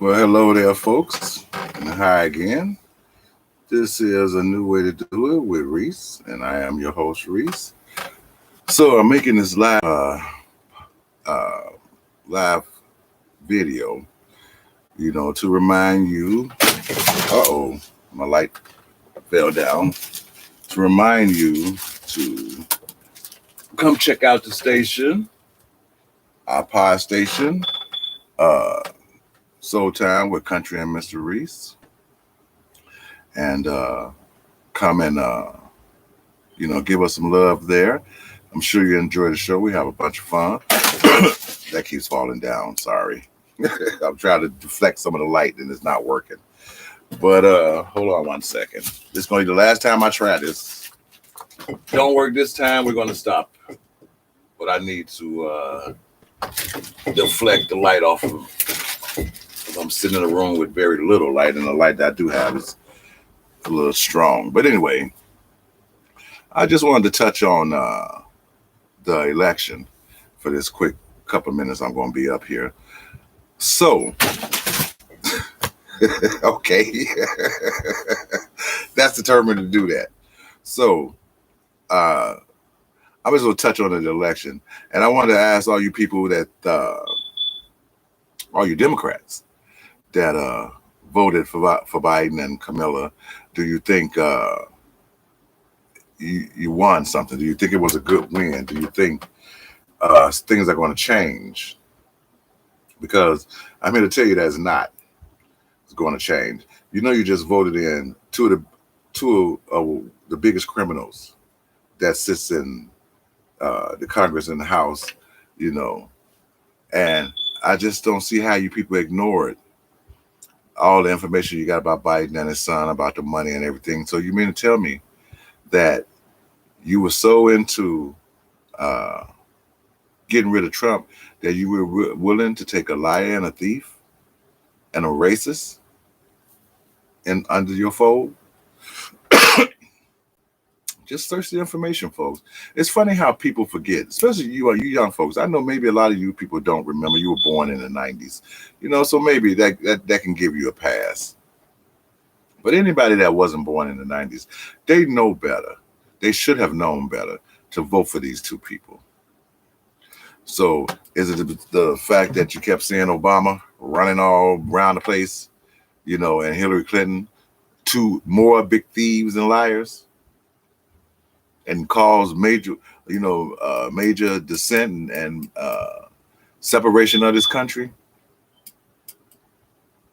Well, hello there, folks, and hi again. This is a new way to do it with Reese, and I am your host, Reese. So I'm making this uh, live video, to remind you. Uh-oh, my light fell down. To remind you to come check out the station, our pod station, uh, Soul Time with Country and Mr. Reese, and come and give us some love there. I'm sure you enjoy the show. We have a bunch of fun. That keeps falling down. Sorry. I'm trying to deflect some of the light and it's not working. But hold on one second. This is going to be the last time I try this. Don't work this time. We're going to stop. But I need to deflect the light off of. I'm sitting in a room with very little light, and the light that I do have is a little strong. But anyway, I just wanted to touch on the election for this quick couple of minutes. I'm going to be up here. So, okay, that's determined to do that. So, I'm just going to touch on the election, and I wanted to ask all you people that, all you Democrats that voted for Biden and Camilla, do you think you won something? Do you think it was a good win? Do you think things are going to change? Because I'm here to tell you that it's not. It's going to change. You just voted in two of the biggest criminals that sits in the Congress and the House, and I just don't see how you people ignored all the information you got about Biden and his son, about the money and everything. So you mean to tell me that you were so into getting rid of Trump that you were willing to take a liar and a thief and a racist and under your fold? Just search the information, folks. It's funny how people forget, especially you young folks. I know maybe a lot of you people don't remember. You were born in the 90s, so maybe that can give you a pass. But anybody that wasn't born in the 90s, they know better. They should have known better to vote for these two people. So is it the fact that you kept seeing Obama running all around the place, and Hillary Clinton, two more big thieves and liars, and caused major dissent and separation of this country?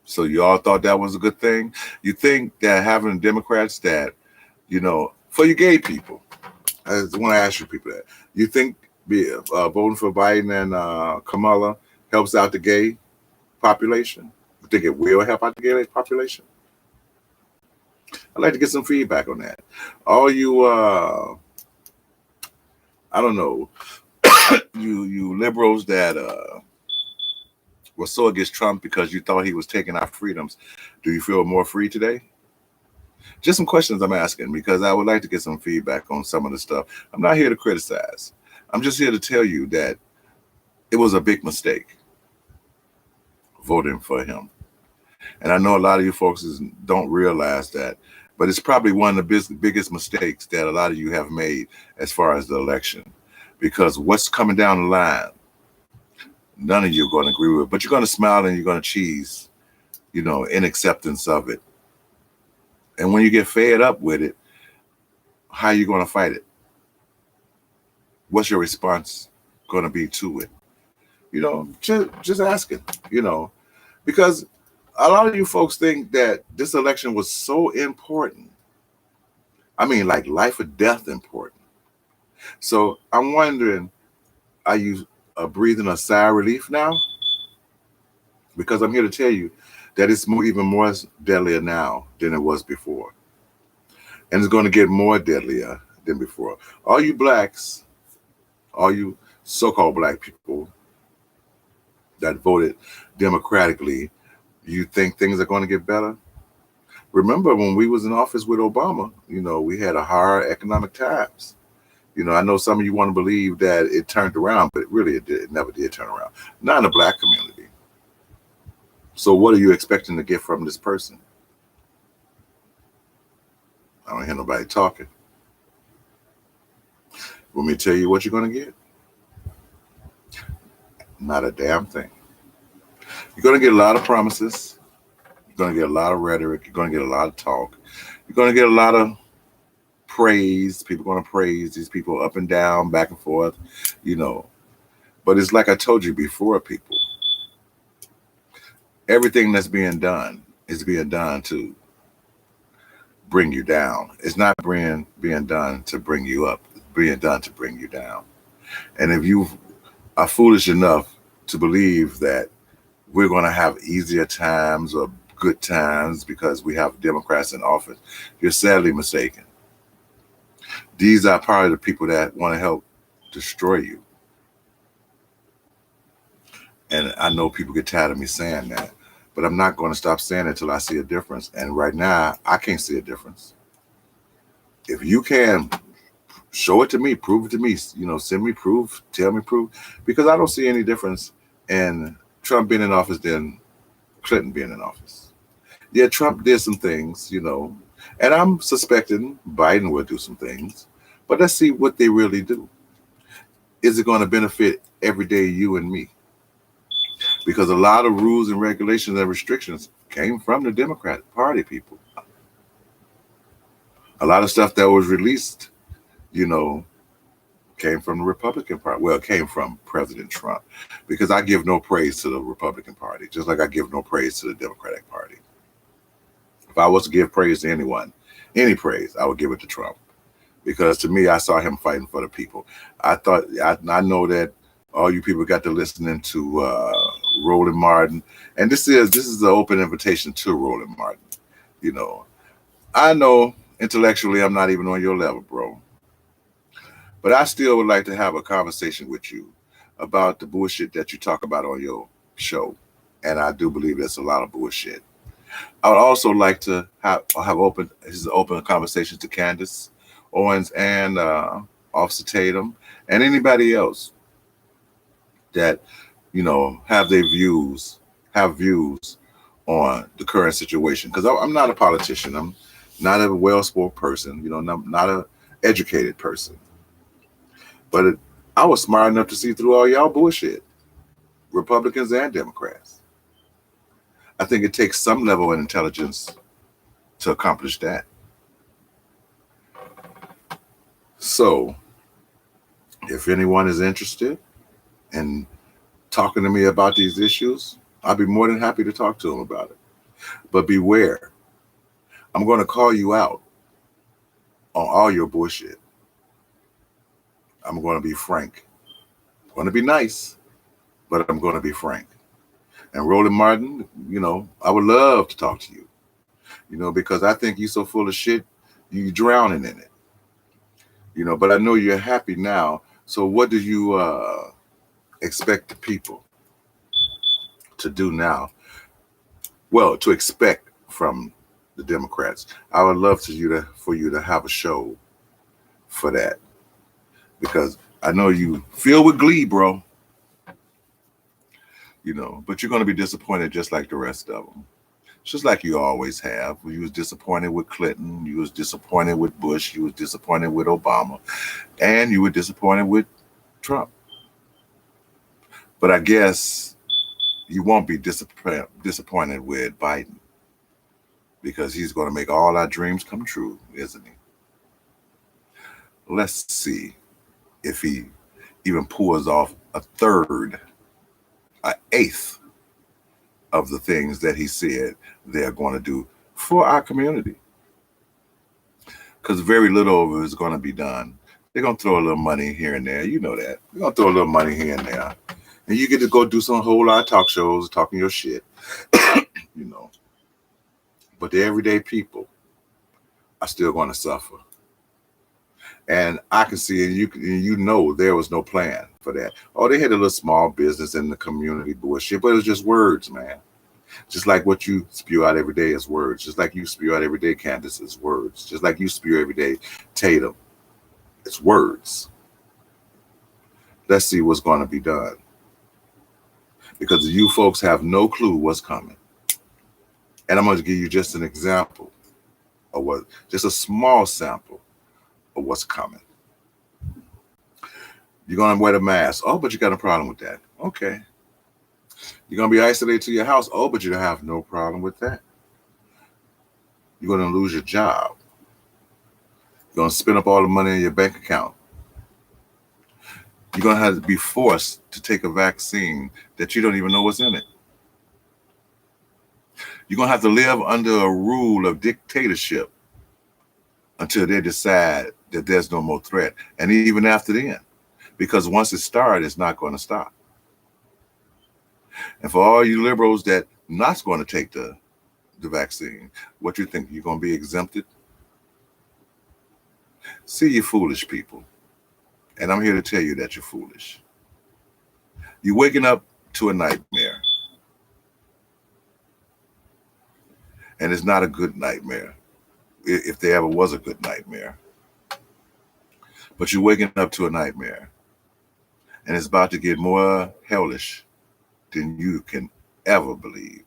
So you all thought that was a good thing? You think that having Democrats that, for you gay people, I want to ask you people that, you think voting for Biden and Kamala helps out the gay population? You think it will help out the gay population? I'd like to get some feedback on that. All you, I don't know, you liberals that were so against Trump because you thought he was taking our freedoms, do you feel more free today? Just some questions I'm asking because I would like to get some feedback on some of the stuff. I'm not here to criticize. I'm just here to tell you that it was a big mistake voting for him. And I know a lot of you folks don't realize that, but it's probably one of the biggest mistakes that a lot of you have made as far as the election. Because what's coming down the line, none of you are going to agree with, but you're going to smile and you're going to cheese, in acceptance of it. And when you get fed up with it, how are you going to fight it? What's your response going to be to it? Just ask it, because a lot of you folks think that this election was so important. I mean, like life or death important. So I'm wondering, are you breathing a sigh of relief now? Because I'm here to tell you that it's even more deadlier now than it was before. And it's going to get more deadlier than before. All you blacks, all you so-called black people that voted democratically, you think things are going to get better? Remember when we was in office with Obama, we had a hard economic times. I know some of you want to believe that it turned around, but really it never did turn around. Not in the black community. So what are you expecting to get from this person? I don't hear nobody talking. Want me to tell you what you're going to get? Not a damn thing. You're going to get a lot of promises. You're going to get a lot of rhetoric. You're going to get a lot of talk. You're going to get a lot of praise. People are going to praise these people up and down, back and forth, you know. But it's like I told you before, people. Everything that's being done is being done to bring you down. It's not being done to bring you up. It's being done to bring you down. And if you are foolish enough to believe that we're going to have easier times or good times because we have Democrats in office, you're sadly mistaken. These are part of the people that want to help destroy you. And I know people get tired of me saying that, but I'm not going to stop saying it until I see a difference. And right now, I can't see a difference. If you can show it to me, prove it to me, you know, send me proof, tell me proof, because I don't see any difference in Trump being in office than Clinton being in office. Yeah, Trump did some things, you know, and I'm suspecting Biden will do some things, but let's see what they really do. Is it going to benefit everyday you and me? Because a lot of rules and regulations and restrictions came from the Democrat Party people. A lot of stuff that was released, you know, came from the Republican Party. Well, it came from President Trump, because I give no praise to the Republican Party, just like I give no praise to the Democratic Party. If I was to give praise to anyone, any praise, I would give it to Trump, because to me, I saw him fighting for the people. I know that all you people got to listening to Roland Martin, and this is an open invitation to Roland Martin. You know, I know intellectually I'm not even on your level, bro, but I still would like to have a conversation with you about the bullshit that you talk about on your show, and I do believe there's a lot of bullshit. I would also like to have open conversations to Candace Owens and Officer Tatum and anybody else that, you know, have views on the current situation. Because I'm not a politician. I'm not a well-spoken person. You know, I'm not an educated person. But I was smart enough to see through all y'all bullshit, Republicans and Democrats. I think it takes some level of intelligence to accomplish that. So, if anyone is interested in talking to me about these issues, I'll be more than happy to talk to them about it. But beware, I'm going to call you out on all your bullshit. I'm going to be frank. I'm going to be nice, but I'm going to be frank. And Roland Martin, you know, I would love to talk to you, you know, because I think you're so full of shit, you're drowning in it. You know, but I know you're happy now. So what do you expect the people to do now? Well, to expect from the Democrats. I would love for you to have a show for that, because I know you feel with glee, bro. You know, but you're going to be disappointed just like the rest of them. Just like you always have. You was disappointed with Clinton. You was disappointed with Bush. You was disappointed with Obama. And you were disappointed with Trump. But I guess you won't be disappointed with Biden, because he's going to make all our dreams come true, isn't he? Let's see if he even pulls off a third, an eighth of the things that he said they're going to do for our community. Because very little of it is going to be done. They're going to throw a little money here and there. You know that. They're going to throw a little money here and there. And you get to go do some whole lot of talk shows talking your shit. You know. But the everyday people are still going to suffer. And I can see, and you know, there was no plan for that. Oh, they had a little small business in the community bullshit, but it was just words, man. Just like what you spew out every day is words. Just like you spew out every day, Candace, is words. Just like you spew every day, Tatum, it's words. Let's see what's going to be done. Because you folks have no clue what's coming. And I'm going to give you just an example of just a small sample of what's coming. You're going to wear the mask. Oh, but you got a problem with that. Okay. You're going to be isolated to your house. Oh, but you have no problem with that. You're going to lose your job. You're going to spend up all the money in your bank account. You're going to have to be forced to take a vaccine that you don't even know what's in it. You're going to have to live under a rule of dictatorship until they decide that there's no more threat. And even after then, because once it started, it's not going to stop. And for all you liberals that not going to take the vaccine, what you think, you're going to be exempted? See, you foolish people. And I'm here to tell you that you're foolish. You're waking up to a nightmare. And it's not a good nightmare, if there ever was a good nightmare. But you're waking up to a nightmare. And it's about to get more hellish than you can ever believe.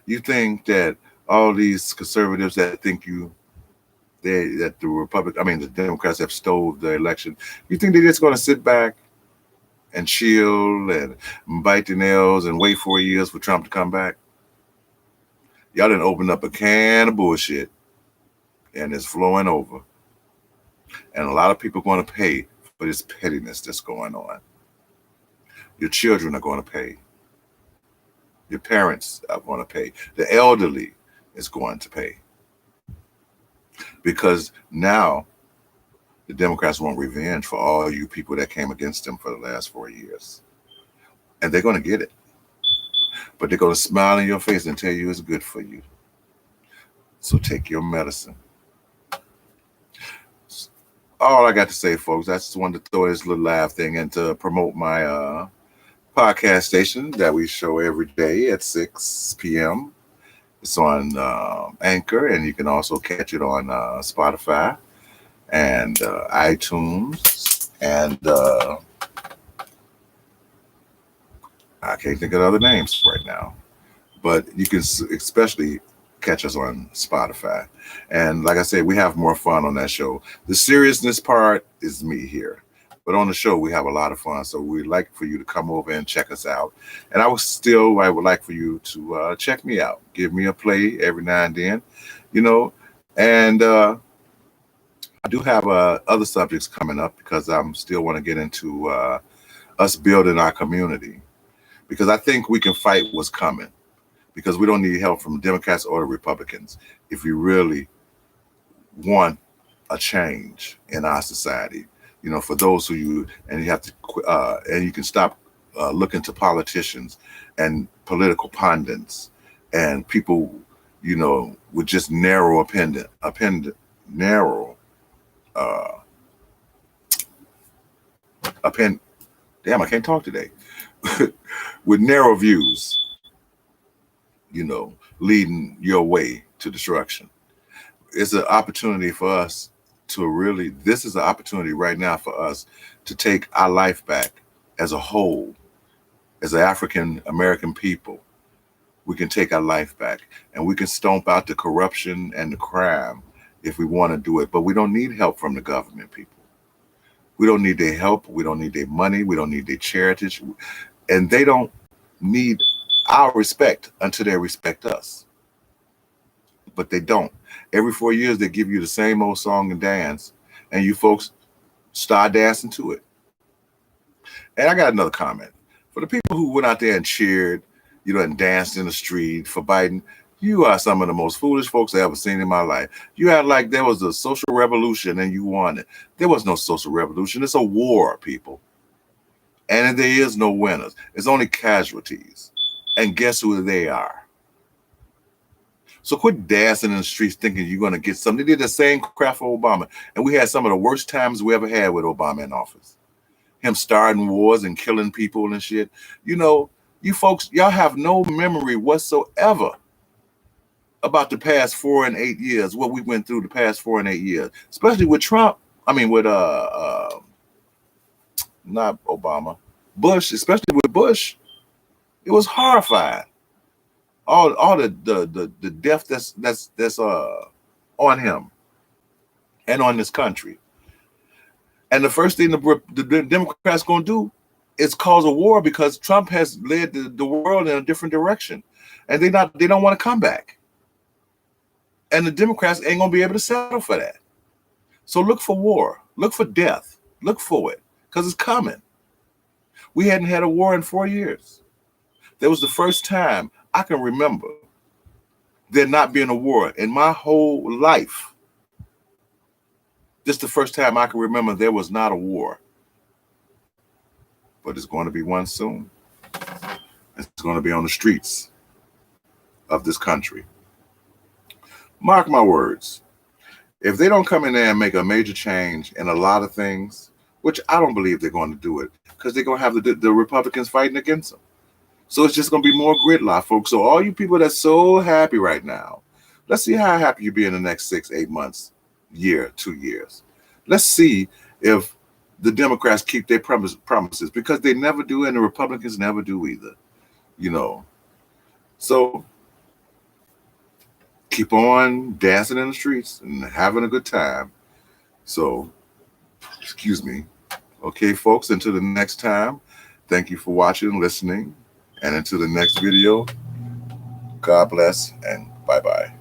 You think that all these conservatives that think that the Democrats have stole the election, you think they're just going to sit back and chill and bite their nails and wait 4 years for Trump to come back? Y'all done opened up a can of bullshit and it's flowing over. And a lot of people are going to pay for this pettiness that's going on. Your children are going to pay. Your parents are going to pay. The elderly is going to pay. Because now the Democrats want revenge for all you people that came against them for the last 4 years. And they're going to get it. But they're going to smile in your face and tell you it's good for you. So take your medicine. All I got to say, folks, I just wanted to throw this little live thing in to promote my podcast station that we show every day at 6 p.m. It's on Anchor, and you can also catch it on Spotify and iTunes, and I can't think of other names right now, but you can especially catch us on Spotify. And like I said, we have more fun on that show. The seriousness part is me here, but on the show we have a lot of fun. So we'd like for you to come over and check us out. And I would like for you to check me out, give me a play every now and then, and I do have other subjects coming up because I'm still want to get into us building our community, because I think we can fight what's coming, because we don't need help from Democrats or the Republicans if we really want a change in our society. For those you have to, and you can stop looking to politicians and political pundits and people, with just narrow opinion. Damn, I can't talk today. With narrow views, leading your way to destruction. It's an opportunity for us this is an opportunity right now for us to take our life back as a whole, as an African American people. We can take our life back and we can stomp out the corruption and the crime if we want to do it. But we don't need help from the government, people. We don't need their help. We don't need their money. We don't need their charities. And they don't need our respect until they respect us. But they don't. Every 4 years, they give you the same old song and dance, and you folks start dancing to it. And I got another comment. For the people who went out there and cheered, and danced in the street for Biden, you are some of the most foolish folks I ever seen in my life. You act like there was a social revolution and you won it. There was no social revolution. It's a war, people. And there is no winners. It's only casualties. And guess who they are? So quit dancing in the streets thinking you're going to get something. They did the same crap for Obama. And we had some of the worst times we ever had with Obama in office. Him starting wars and killing people and shit. You folks, y'all have no memory whatsoever about the past 4 and 8 years, what we went through the past 4 and 8 years, especially with Trump. With not Obama, Bush, especially with Bush. It was horrifying. all the death that's on him and on this country. And the first thing the Democrats going to do is cause a war, because Trump has led the world in a different direction, and they don't want to come back. And the Democrats ain't going to be able to settle for that. So look for war, look for death, look for it, because it's coming. We hadn't had a war in 4 years. That was the first time I can remember there not being a war in my whole life. This is the first time I can remember there was not a war. But it's going to be one soon. It's going to be on the streets of this country. Mark my words. If they don't come in there and make a major change in a lot of things, which I don't believe they're going to do it, because they're going to have the Republicans fighting against them. So it's just going to be more gridlock, folks. So all you people that's so happy right now, let's see how happy you be in the next 6, 8 months, year, 2 years. Let's see if the Democrats keep their promises, because they never do, and the Republicans never do either. You know, so keep on dancing in the streets and having a good time. So, excuse me. Okay, folks, until the next time, thank you for watching and listening. And until the next video, God bless and bye-bye.